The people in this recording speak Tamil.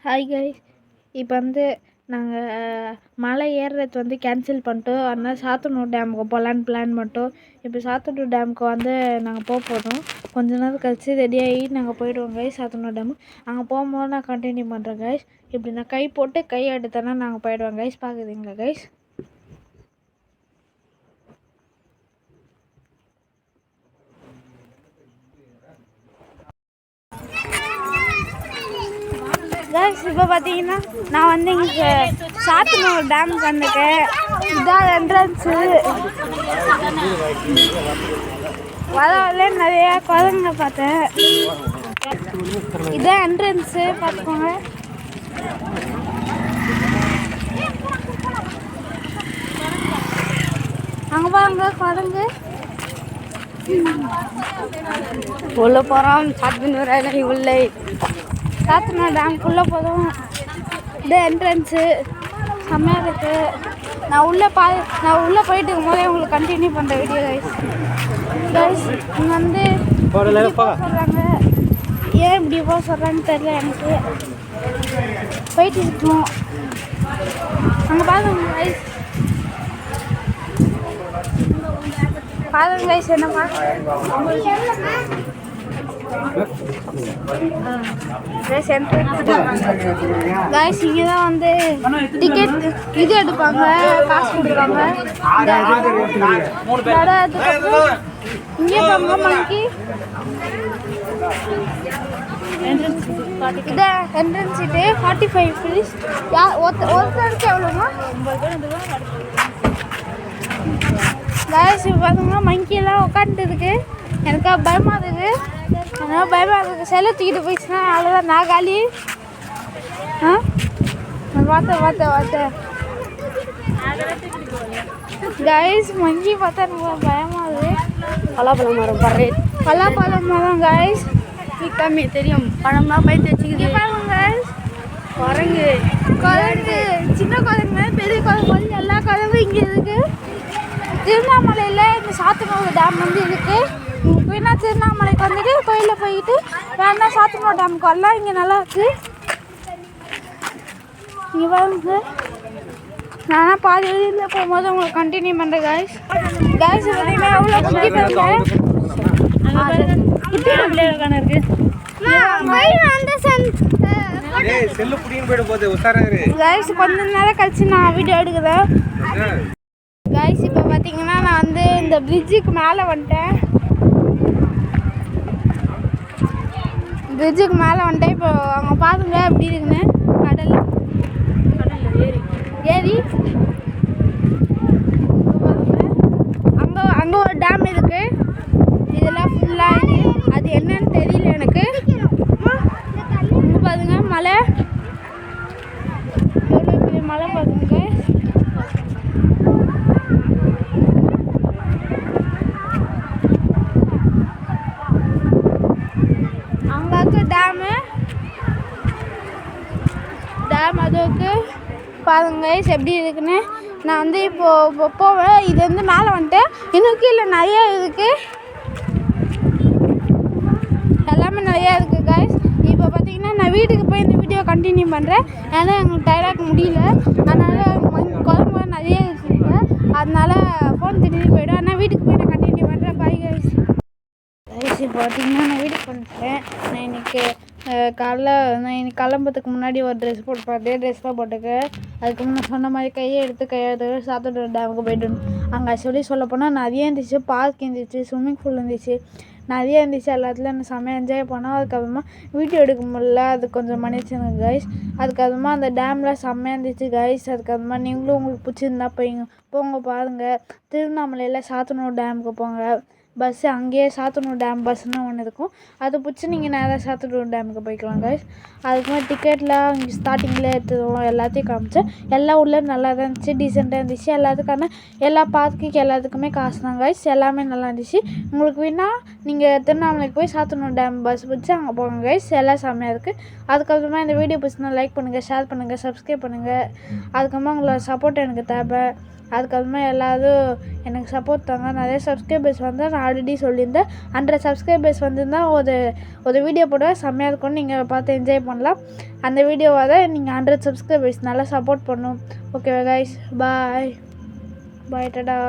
Hi guys. இப்போ நாங்கள் மலை ஏறுறது கேன்சல் பண்ணிட்டோம். அதனால் சாத்தனூர் டேமுக்கு போகலான்னு பிளான் பண்ணிட்டோம். இப்போ சாத்தனூர் டேமுக்கு நாங்கள் போக போகிறோம். கொஞ்ச நேரம் கழிச்சு ரெடியாகி நாங்கள் போயிடுவோம் கைஸ் சாத்தனூர் டேமு. அங்கே போகும்போது நான் கண்டினியூ பண்ணுறேன் கைஸ். இப்படி நான் கை போட்டு கை எடுத்தேன்னா நாங்கள் போயிடுவோம் கைஸ். பார்க்குறீங்களா கைஸ்? கைஸ் இப்போ பார்த்தீங்கன்னா நான் இங்கே சாத்தனூர் டேமுக்கு வந்துட்டேன். இதான் என்ட்ரன்ஸு. வரல நிறையா குழந்தைங்க பார்த்தேன். இதான் என்ட்ரன்ஸு பார்த்துக்கோங்க. அங்கே பாருங்க குழந்தை உள்ள போகிறோம். சாத்தனூர் உள்ளே சாத்தனூர் டேமுக்குள்ளே போதும். இது என்ட்ரன்ஸு செம்மையாக இருக்குது. நான் உள்ளே போயிட்டு இருக்கும் போதே உங்களுக்கு கண்டினியூ பண்ணுற வீடியோ கைஸ். இங்கே சொல்கிறாங்க. ஏன் இப்படி போக சொல்கிறான்னு தெரியல எனக்கு. போயிட்டு இருக்கோம். அங்கே பாருங்க கைஸ். பாருங்க கைஸ் என்னப்பா கைஸ். இங்கே தான் டிக்கெட் இது எடுப்பாங்க, காசு கொடுப்பாங்க. இங்கே போங்க மங்கி. இது என்ட்ரன்ஸ் சீட்டு 45 ருபீஸ். ஒருத்தருக்கு எவ்வளோமா? கைஸ் இப்போ பார்த்தோம்னா மங்கியெல்லாம் உட்காந்துட்டு இருக்கு. எனக்கு பயமாக இருக்குது. அதனால் பயமாக இருக்குது. செல்லை தூக்கிட்டு போயிடுச்சுன்னா அவ்வளோதான், நான் காலி. பார்த்தேன் கைஸ். மங்கி பார்த்தா எனக்கு பயமாக இருக்குது. பலாப்பழம் மரம் பாரு. பலாப்பழம் மரம் கைஸ். கம்மி தெரியும். பழம்லாம் பயிர் வச்சுக்கிது பாருங்க கைஸ். குரங்கு சின்ன குரங்கு பெரிய குரங்கு எல்லா குரங்கும் இங்கே இருக்குது. திருவண்ணாமலையில் இந்த சாத்தனூர் டேம் இருக்குது. உங்களுக்கு வேணா திருவண்ணாமலைக்கு கோயிலில் போயிட்டு வேணா சாத்தனூர் டேமுக்கு வரலாம். இங்கே நல்லா இருக்குது. இங்கே பாருங்க. நானும் பாதி வெளியில் போகும்போது உங்களுக்கு கண்டினியூ பண்ணுறேன் கைஸ். பார்த்தீங்கன்னா எவ்வளோ குட்டி பாருங்க. குட்டி பிள்ளைகளுக்கான இருக்குது. கொஞ்ச நேரம் கழிச்சு நான் வீடியோ எடுக்கிறேன் கைஸ். இப்போ பார்த்தீங்கன்னா நான் இந்த பிரிட்ஜுக்கு மேலே வந்துட்டேன். இப்போ அங்கே பாருங்க எப்படி இருக்குன்னு. கடல் ஏரி அங்கே ஒரு டேம் இருக்குது. இதெல்லாம் ஃபுல்லாக இருக்குது. அது என்னன்னு தெரியல எனக்கு. இங்கே பாருங்க மலை, எவ்வளோ பெரிய மலை பாருங்க. டேம் அதுக்கு பாருங்க எப்படி இருக்குன்னு. நான் இப்போ போவேன். இது மேலே வந்துட்டேன். இன்னும் கீழே நிறையா இருக்குது. எல்லாமே நிறையா இருக்குது கைஸ். இப்போ பார்த்தீங்கன்னா நான் வீட்டுக்கு போய் இந்த வீடியோ கண்டினியூ பண்ணுறேன். ஏன்னா எங்களுக்கு டைலாக் முடியல. அதனால் குழம்பு நிறைய இருக்குங்க. அதனால் ஃபோன் திடீர்னு போய்டும். ஆனால் வீட்டுக்கு போய் நான் கண்டினியூ பண்ணுறேன். Bye guys. இப்போ பார்த்தீங்கன்னா நான் வீட்டுக்கு வந்துட்டேன். நான் இன்னைக்கு கிளம்புறதுக்கு முன்னாடி ஒரு ட்ரெஸ் போட்டுப்பேன். அதே ட்ரெஸ் தான் போட்டுக்கேன். அதுக்கு முன்னே சொன்ன மாதிரி கையை எடுத்து சாத்தனூர் டேமுக்கு போய்ட்டு அங்கே சொல்ல போனால் நிறைய இருந்துச்சு. பார்க் இருந்துச்சு, ஸ்விம்மிங் பூல் இருந்துச்சு, நிறைய இருந்துச்சு. எல்லாத்துலையும் எனக்கு செம்மையாக என்ஜாய் பண்ணோம். அதுக்கப்புறமா வீடியோ எடுக்க முடியல. அது கொஞ்சம் மன்னிச்சுங்க கைஸ். அதுக்கப்புறமா அந்த டேமில் செம்மையாக இருந்துச்சு கைஸ். அதுக்கப்புறமா நீங்களும் உங்களுக்கு பிடிச்சிருந்தா போங்க பாருங்கள். திருவண்ணாமலையில் சாத்தனூர் டேமுக்கு போங்க. பஸ்ஸு அங்கேயே சாத்தனூர் டேம் பஸ்ஸுன்னு ஒன்று இருக்கும். அது பிடிச்சி நீங்கள் நேராக சாத்தனூர் டேமுக்கு போய்க்கலாம் கைஸ். அதுக்கு மாதிரி டிக்கெட்லாம் இங்கே ஸ்டார்டிங்கில் எடுத்துருவோம். எல்லாத்தையும் காமிச்சேன். எல்லாம் உள்ளே நல்லா தான் இருந்துச்சு, டீசெண்டாக இருந்துச்சு. எல்லா பார்க்குக்கு எல்லாத்துக்குமே காசு தான் கைஸ். எல்லாமே நல்லா இருந்துச்சு. உங்களுக்கு வேணால் நீங்கள் திருவண்ணாமலைக்கு போய் சாத்தனூர் டேம் பஸ் பிடிச்சி அங்கே போங்க கைஸ். எல்லாம் செம்மையாக இருக்குது. அதுக்கப்புறமா இந்த வீடியோ பிடிச்சினா லைக் பண்ணுங்கள், ஷேர் பண்ணுங்கள், சப்ஸ்கிரைப் பண்ணுங்கள். அதுக்கப்புறமா உங்களோட சப்போர்ட் எனக்கு தேவை. அதுக்கப்புறமா எல்லோரும் எனக்கு சப்போர்ட் தாங்க. நிறைய சப்ஸ்கிரைபர்ஸ் வந்தால் நான் ஆல்ரெடி சொல்லியிருந்தேன் 100 சப்ஸ்கிரைபர்ஸ் வந்துருந்தால் ஒரு வீடியோ போடுவேன், செம்மையாக இருக்கும்னு நீங்கள் பார்த்து என்ஜாய் பண்ணலாம். அந்த வீடியோவாக தான் நீங்கள் 100 சப்ஸ்கிரைபர்ஸ் நல்லா சப்போர்ட் பண்ணணும். ஓகே கைஸ், பாய் டாடா.